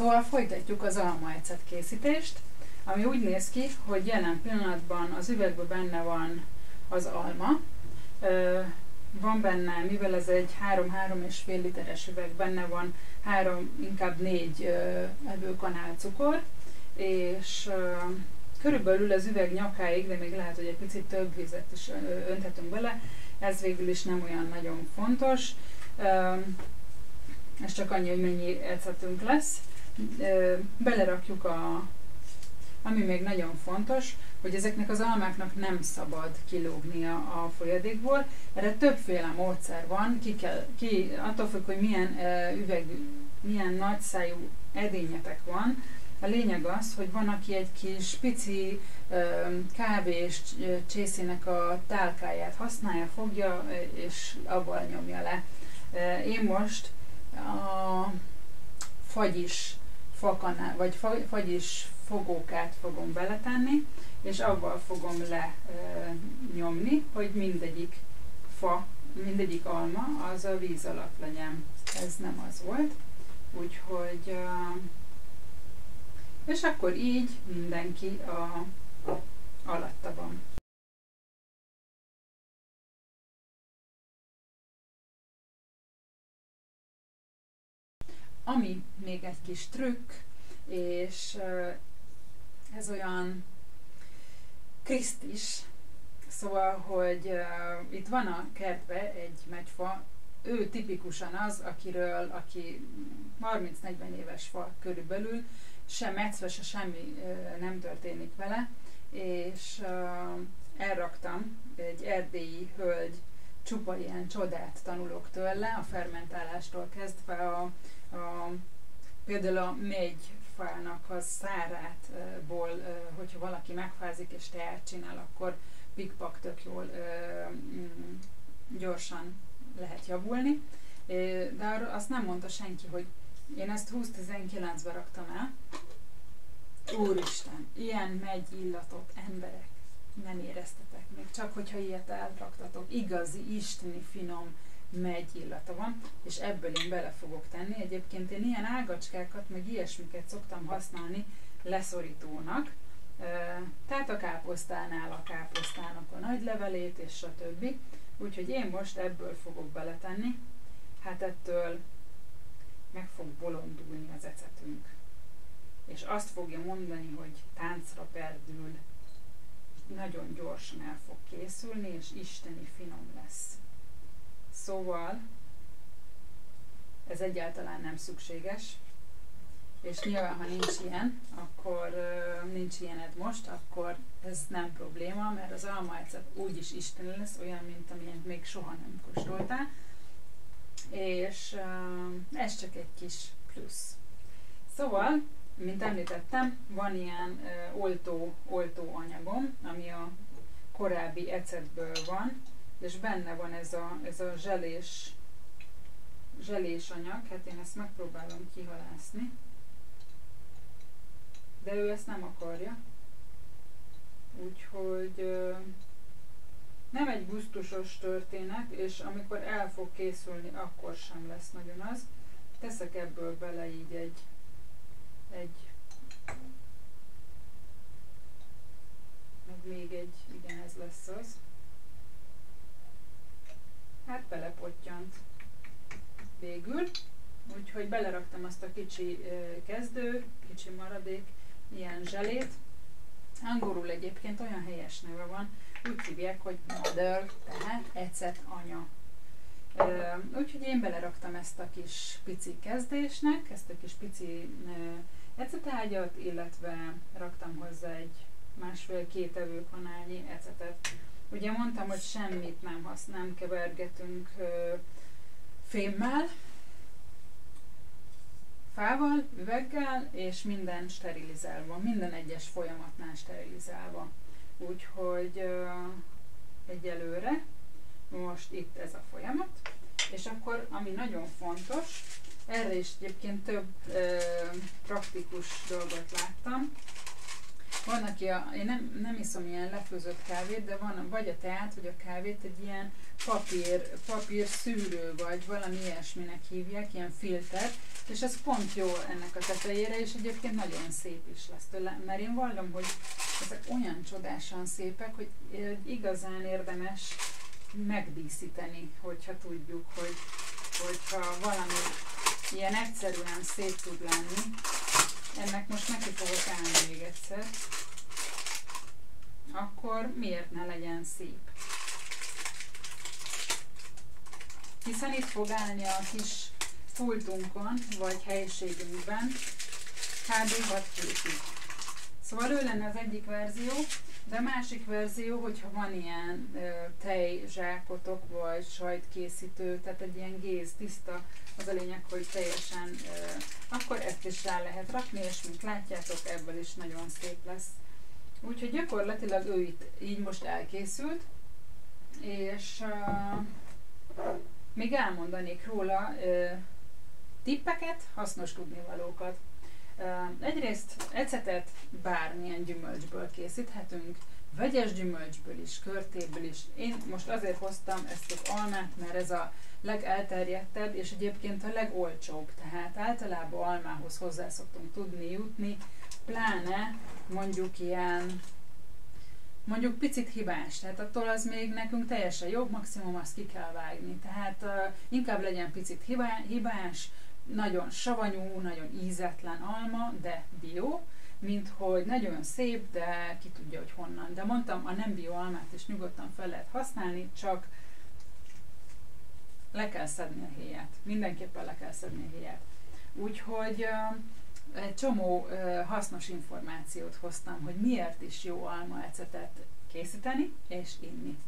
Szóval folytatjuk az almaecet készítést, ami úgy néz ki, hogy jelen pillanatban az üvegben benne van az alma. Van benne, mivel ez egy 3-3,5 literes üveg, benne van 3-4 evőkanál cukor, és körülbelül az üveg nyakáig, de még lehet, hogy egy picit több vizet is önthetünk bele, ez végül is nem olyan nagyon fontos. Ez csak annyi, hogy mennyi ecetünk lesz. Belerakjuk ami még nagyon fontos, hogy ezeknek az almáknak nem szabad kilógnia a folyadékból. Erre többféle módszer van, attól függ, hogy milyen nagyszájú edényetek van. A lényeg az, hogy van, aki egy kis pici kávés csészének a tálkáját használja, fogja és abból nyomja le. Én most a fagyis fakanál, vagy fagyis fogókát fogom beletenni, és abban fogom lenyomni, hogy mindegyik alma az a víz alatt legyen. Ez nem az volt. Úgyhogy és akkor így mindenki alatta van. Ami még egy kis trükk, és ez olyan krisztis, szóval, hogy itt van a kertben egy megyfa, ő tipikusan az, aki 30-40 éves fa körülbelül, sem metszve, se semmi nem történik vele, és elraktam, egy erdélyi hölgy, csupa ilyen csodát tanulok tőle, a fermentálástól kezdve például a mégyfának a szárátból, hogyha valaki megfázik és teát csinál, akkor pikpak tök jól gyorsan lehet javulni. De azt nem mondta senki, hogy én ezt 2019-ben raktam el. Úristen, ilyen megyillatot emberek nem éreztetek még, csak hogyha ilyet elraktatok. Igazi, isteni, finom megillata van, és ebből én bele fogok tenni. Egyébként én ilyen ágacskákat, meg ilyesmiket szoktam használni leszorítónak. Tehát a káposztánál a káposztának a nagy levelét, és stb. Úgyhogy én most ebből fogok beletenni. Hát ettől meg fog bolondulni az ecetünk. És azt fogja mondani, hogy táncra perdül, nagyon gyorsan el fog készülni, és isteni finom lesz. Szóval ez egyáltalán nem szükséges, és nyilván, ha nincs ilyened most, akkor ez nem probléma, mert az almaecet úgyis isteni lesz, olyan, mint amilyent még soha nem kóstoltál, és ez csak egy kis plusz. Szóval, mint említettem, van ilyen oltó anyagom, ami a korábbi ecetből van, és benne van ez a zselés anyag, hát én ezt megpróbálom kihalászni, de ő ezt nem akarja, úgyhogy nem egy gusztusos történet, és amikor el fog készülni, akkor sem lesz nagyon az. Teszek ebből bele így egy meg még egy, igen, ez lesz az. Hát belepottyant végül, úgyhogy beleraktam azt a kicsi kicsi maradék ilyen zselét. Angolul egyébként olyan helyes neve van, úgy hívják, hogy mother, tehát ecet anya. Úgyhogy én beleraktam ezt a kis pici kezdésnek, ezt a kis pici ecetágyat, illetve raktam hozzá egy 1,5-2 evőkanálnyi ecetet. Ugye mondtam, hogy semmit nem kevergetünk fémmel, fával, üveggel, és minden sterilizálva, minden egyes folyamatnál sterilizálva. Úgyhogy egyelőre most itt ez a folyamat, és akkor, ami nagyon fontos, erre is egyébként több praktikus dolgot láttam, Van, aki én nem iszom ilyen lefőzött kávét, de van vagy a teát, vagy a kávét egy ilyen papír szűrő, vagy valami ilyesminek hívják, ilyen filter, és ez pont jó ennek a tetejére, és egyébként nagyon szép is lesz tőle, mert én vallom, hogy ezek olyan csodásan szépek, hogy igazán érdemes megdíszíteni, hogyha tudjuk, hogyha valami ilyen egyszerűen szép tud lenni. Ennek most neki fogok állni még egyszer. Akkor miért ne legyen szép? Hiszen itt fog állni a kis pultunkon, vagy helyiségünkben kb. 6 hétig. Szóval ő lenne az egyik verzió, de a másik verzió, hogyha van ilyen tejzsákotok, vagy sajtkészítő, tehát egy ilyen géz tiszta, az a lényeg, hogy teljesen, akkor ezt is rá lehet rakni, és mint látjátok, ebből is nagyon szép lesz. Úgyhogy gyakorlatilag ő itt így most elkészült, és még elmondanék róla tippeket, hasznos tudnivalókat. Egyrészt ecetet bármilyen gyümölcsből készíthetünk, vegyes gyümölcsből is, körtéből is. Én most azért hoztam ezt az almát, mert ez a legelterjedtebb, és egyébként a legolcsóbb. Tehát általában almához hozzá szoktunk tudni jutni, pláne mondjuk ilyen, mondjuk picit hibás, tehát attól az még nekünk teljesen jó, maximum azt ki kell vágni. Tehát inkább legyen picit hibás, nagyon savanyú, nagyon ízetlen alma, de bio, mint hogy nagyon szép, de ki tudja, hogy honnan. De mondtam, a nem bio almát is nyugodtan fel lehet használni, csak le kell szedni a héját. Mindenképpen le kell szedni a héját. Úgyhogy egy csomó hasznos információt hoztam, hogy miért is jó almaecetet készíteni és inni.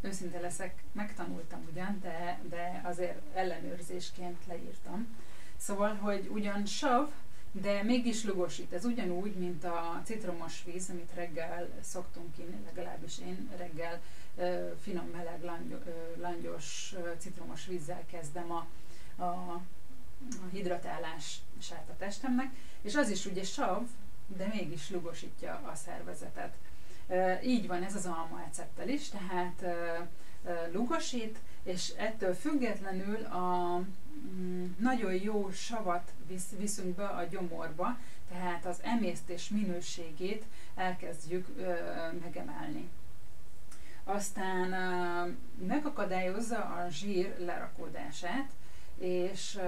Őszinte leszek, megtanultam ugyan, de azért ellenőrzésként leírtam. Szóval, hogy ugyan sav, de mégis lugosít. Ez ugyanúgy, mint a citromos víz, amit reggel szoktunk inni, legalábbis én reggel finom, meleg, langyos citromos vízzel kezdem a hidratálását a testemnek, és az is ugye sav, de mégis lugosítja a szervezetet. Így van ez az almaezettel is, tehát lugosít, és ettől függetlenül a nagyon jó savat viszünk be a gyomorba, tehát az emésztés minőségét elkezdjük megemelni. Aztán megakadályozza a zsír lerakódását, és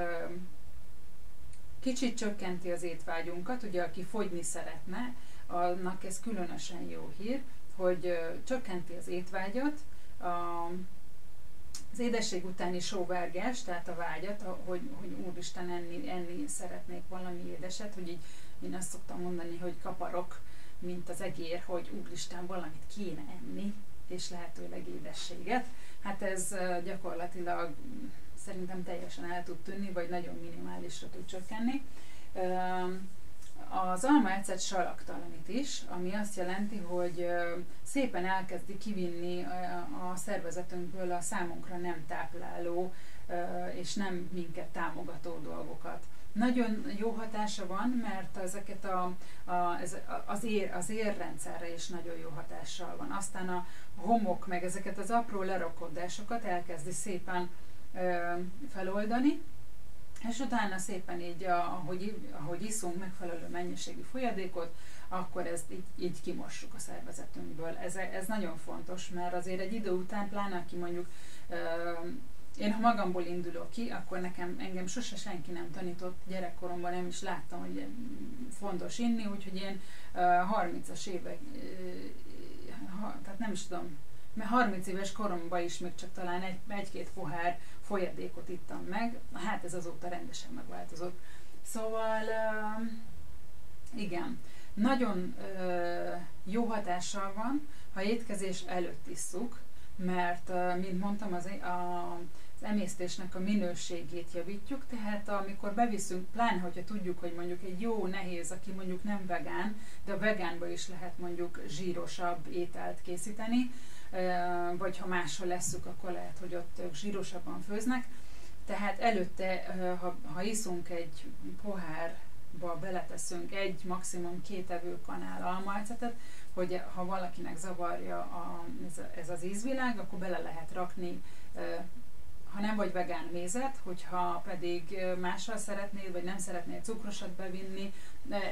kicsit csökkenti az étvágyunkat, ugye aki fogyni szeretne, annak ez különösen jó hír, hogy csökkenti az étvágyat, az édesség utáni sóvárgás, tehát a vágyat, hogy úristen enni szeretnék valami édeset, hogy így én azt szoktam mondani, hogy kaparok, mint az egér, hogy úristen valamit kéne enni, és lehetőleg édességet. Hát ez gyakorlatilag szerintem teljesen el tud tűnni, vagy nagyon minimálisra tud csökkenni. Az almaecet salaktalanít is, ami azt jelenti, hogy szépen elkezdi kivinni a szervezetünkből a számunkra nem tápláló és nem minket támogató dolgokat. Nagyon jó hatása van, mert ezeket az érrendszerre is nagyon jó hatással van. Aztán a homok, meg ezeket az apró lerakodásokat elkezdi szépen feloldani, és utána szépen így, ahogy iszunk megfelelő mennyiségű folyadékot, akkor ezt így kimossuk a szervezetünkből. Ez nagyon fontos, mert azért egy idő után, pláne aki mondjuk, én ha magamból indulok ki, akkor engem sose senki nem tanított, gyerekkoromban nem is láttam, hogy fontos inni, úgyhogy én 30-as évek, tehát nem is tudom, mert 30 éves koromban is még csak talán egy-két pohár folyadékot ittam meg, hát ez azóta rendesen megváltozott. Szóval igen, nagyon jó hatással van, ha étkezés előtt isszuk, mert mint mondtam, az emésztésnek a minőségét javítjuk, tehát amikor beviszünk, pláne hogyha tudjuk, hogy mondjuk egy jó nehéz, aki mondjuk nem vegán, de a vegánba is lehet mondjuk zsírosabb ételt készíteni, vagy ha máshol lesszük, akkor lehet, hogy ott ők zsírosabban főznek. Tehát előtte, ha iszunk egy pohár almába beleteszünk egy, maximum 2 evőkanál almaecetet, hogy ha valakinek zavarja ez az ízvilág, akkor bele lehet rakni, ha nem vagy vegán, mézet, hogyha pedig mással szeretnéd, vagy nem szeretnéd cukrosat bevinni,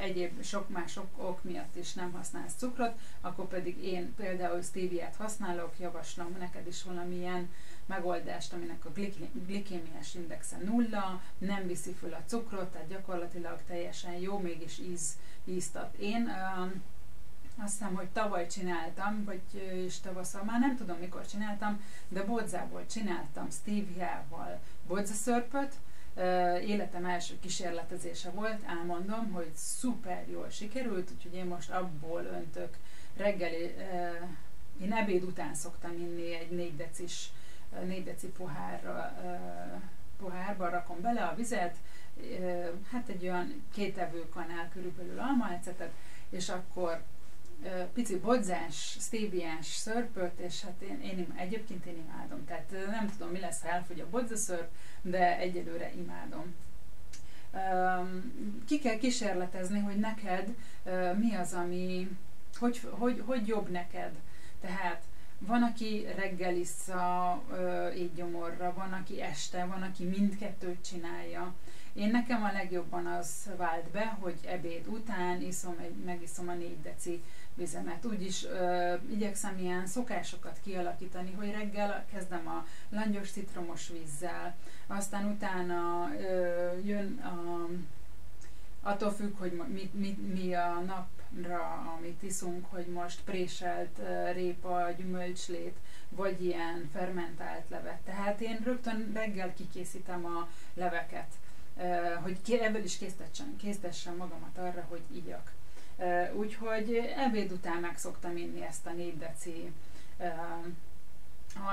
egyéb sok más ok miatt is nem használsz cukrot, akkor pedig én például stevia-t használok, javaslom neked is valamilyen megoldást, aminek a glikémiás indexe 0, nem viszi föl a cukrot, tehát gyakorlatilag teljesen jó, mégis ízt ad. Én azt hiszem, hogy tavaly csináltam, vagy is tavasszal, már nem tudom mikor csináltam, de bodzából csináltam stevia-val bodzaszörpöt, életem első kísérletezése volt, elmondom, hogy szuper jól sikerült, úgyhogy én most abból öntök reggeli, én ebéd után szoktam inni egy 4 deci pohárba rakom bele a vizet, hát egy olyan 2 evőkanál körülbelül almaecetet, és akkor pici bodzás, stéviás szörpöt, és hát egyébként én imádom. Tehát nem tudom, mi lesz, ha elfogy a bodzaszörp, de egyelőre imádom. Ki kell kísérletezni, hogy neked mi az, ami, hogy jobb neked. Tehát van, aki reggel issza étgyomorra, van, aki este, van, aki mindkettőt csinálja. Nekem a legjobban az vált be, hogy ebéd után megiszom a 4 deci vizemet. Úgyis igyekszem ilyen szokásokat kialakítani, hogy reggel kezdem a langyos citromos vízzel, aztán utána jön attól függ, hogy mi a napra, amit iszunk, hogy most préselt répa, gyümölcslét, vagy ilyen fermentált levet. Tehát én rögtön reggel kikészítem a leveket, hogy ebből is késztessem magamat arra, hogy igyak. Úgyhogy ebéd után meg szoktam inni ezt a 4 deci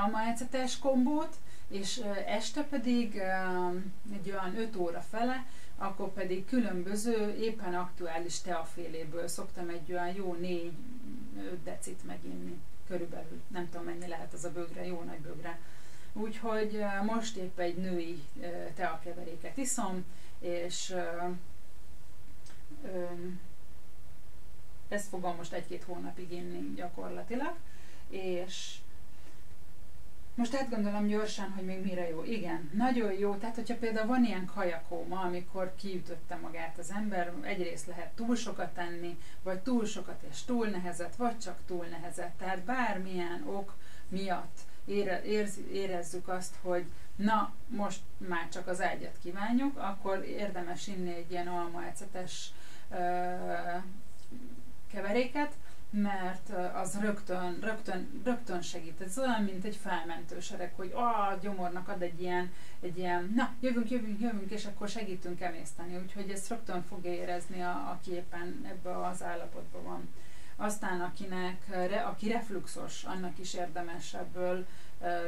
almaecetes kombót, és este pedig egy olyan 5 óra fele, akkor pedig különböző, éppen aktuális teaféléből szoktam egy olyan jó 4-5 decit meginni, körülbelül. Nem tudom, mennyi lehet az a bögre, jó nagy bögre. Úgyhogy most épp egy női teakeveréket iszom, és ezt fogom most 1-2 hónapig inni gyakorlatilag, és most átgondolom gyorsan, hogy még mire jó. Igen, nagyon jó. Tehát, hogyha például van ilyen kajakóma, amikor kiütötte magát az ember, egyrészt lehet túl sokat enni, vagy túl sokat és túl nehezet, vagy csak túl nehezet. Tehát bármilyen ok miatt érezzük azt, hogy na, most már csak az ágyat kívánjuk, akkor érdemes inni egy ilyen almaecetes keveréket, mert az rögtön segít. Ez olyan, mint egy felmentősereg, hogy a gyomornak ad egy ilyen na, jövünk, és akkor segítünk emészteni. Úgyhogy ezt rögtön fogja érezni, aki éppen ebben az állapotban van. Aztán aki refluxos, annak is érdemes ebből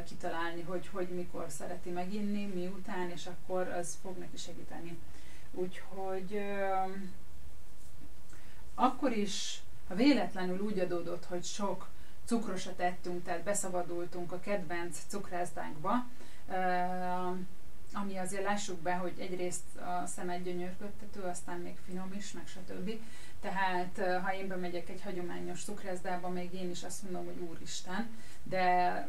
kitalálni, hogy mikor szereti meginni, miután, és akkor az fog neki segíteni. Úgyhogy akkor is, ha véletlenül úgy adódott, hogy sok cukrosat ettünk, tehát beszabadultunk a kedvenc cukrászdánkba, ami azért lássuk be, hogy egyrészt a szemed gyönyörködtető, aztán még finom is, meg stb. Tehát ha én bemegyek egy hagyományos cukrászdába, még én is azt mondom, hogy úristen, de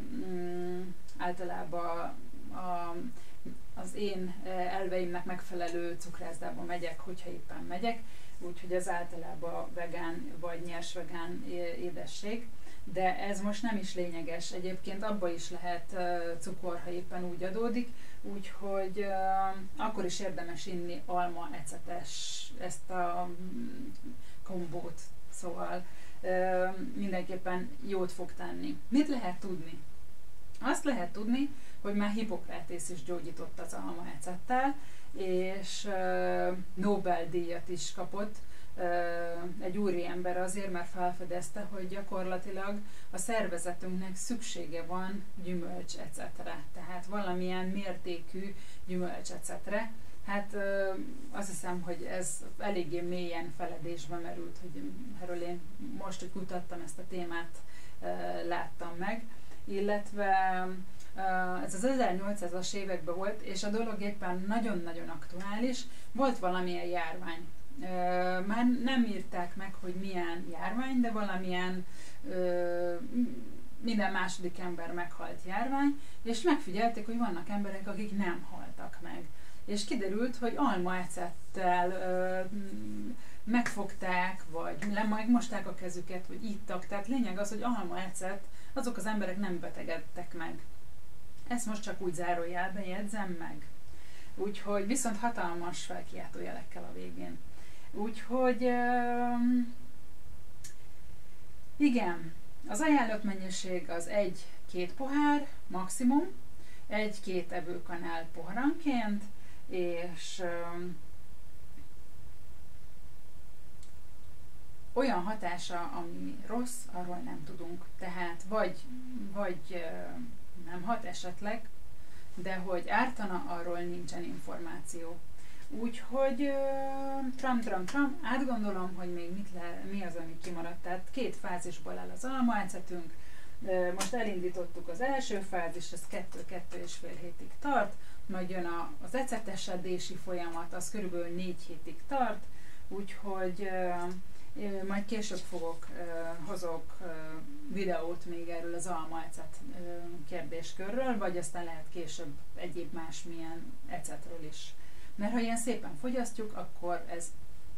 általában az én elveimnek megfelelő cukrászdába megyek, hogyha éppen megyek, úgyhogy ez általában vegán vagy nyers vegán édesség, de ez most nem is lényeges. Egyébként abba is lehet cukor, ha éppen úgy adódik, úgyhogy akkor is érdemes inni almaecetes, ezt a kombót, szóval mindenképpen jót fog tenni. Mit lehet tudni? Azt lehet tudni, hogy már Hippokratész is gyógyított az almaecettel, és Nobel-díjat is kapott egy úriember azért, mert felfedezte, hogy gyakorlatilag a szervezetünknek szüksége van gyümölcsecetre, tehát valamilyen mértékű gyümölcsecetre. Hát azt hiszem, hogy ez eléggé mélyen feledésbe merült, hogy erről én most, hogy kutattam ezt a témát, láttam meg, illetve ez az 1800-as években volt, és a dolog éppen nagyon-nagyon aktuális. Volt valamilyen járvány Már nem írták meg, hogy milyen járvány, de valamilyen minden második ember meghalt járvány, és megfigyelték, hogy vannak emberek, akik nem haltak meg. És kiderült, hogy almaecettel megfogták, vagy megmosták a kezüket, vagy ittak. Tehát lényeg az, hogy almaecet, azok az emberek nem betegedtek meg. Ezt most csak úgy zárójelben jegyzem meg. Úgyhogy viszont hatalmas felkiáltó jelekkel a végén. Úgyhogy igen, az ajánlott mennyiség az 1-2 pohár maximum, 1-2 evőkanál poharanként, és olyan hatása, ami rossz, arról nem tudunk. Tehát vagy nem hat esetleg, de hogy ártana, arról nincsen információ. Úgyhogy átgondolom, hogy még mi az, ami kimaradt. Tehát 2 fázisból áll az almaecetünk. Most elindítottuk az első fázis, ez 2-2,5 hétig tart, majd jön az ecetesedési folyamat, az körülbelül 4 hétig tart, úgyhogy majd később hozok videót még erről az almaecet kérdéskörről, vagy aztán lehet később egyéb másmilyen ecetről is. Mert ha ilyen szépen fogyasztjuk, akkor ez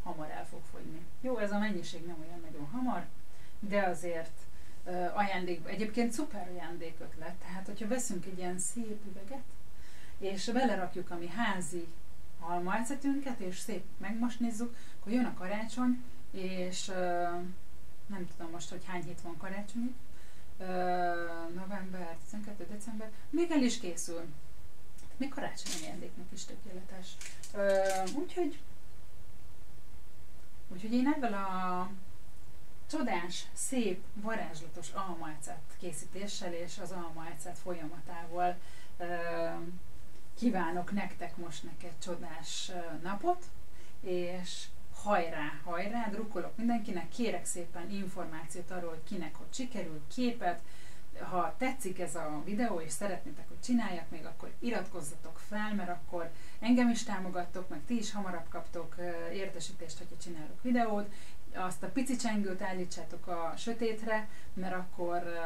hamar el fog fogyni. Jó, ez a mennyiség nem olyan nagyon hamar, de azért egyébként szuper ajándékötlet. Tehát, hogyha veszünk egy ilyen szép üveget, és belerakjuk a mi házi almaecetünket, és szép megmosnizzuk, akkor jön a karácsony, és nem tudom most, hogy hány hét van karácsonyig, november, 12. december, még el is készül. Még karácsonyi ajándéknak is tökéletes. Úgyhogy én ebből a csodás, szép, varázslatos almaecet készítéssel és az almaecet folyamatával kívánok nektek most neked csodás napot, és hajrá, drukkolok mindenkinek, kérek szépen információt arról, hogy kinek hogy sikerült, képet. Ha tetszik ez a videó, és szeretnétek, hogy csináljak még, akkor iratkozzatok fel, mert akkor engem is támogattok, meg ti is hamarabb kaptok értesítést, hogyha csinálok videót. Azt a pici csengőt állítsátok a sötétre, mert akkor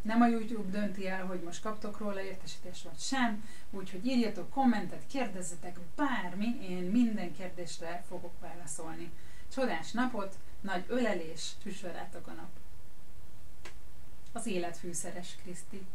nem a YouTube dönti el, hogy most kaptok róla értesítést vagy sem. Úgyhogy írjatok kommentet, kérdezzetek bármi, én minden kérdésre fogok válaszolni. Csodás napot, nagy ölelés, csücsörrátok a nap! Az élet fűszeres, Kriszti.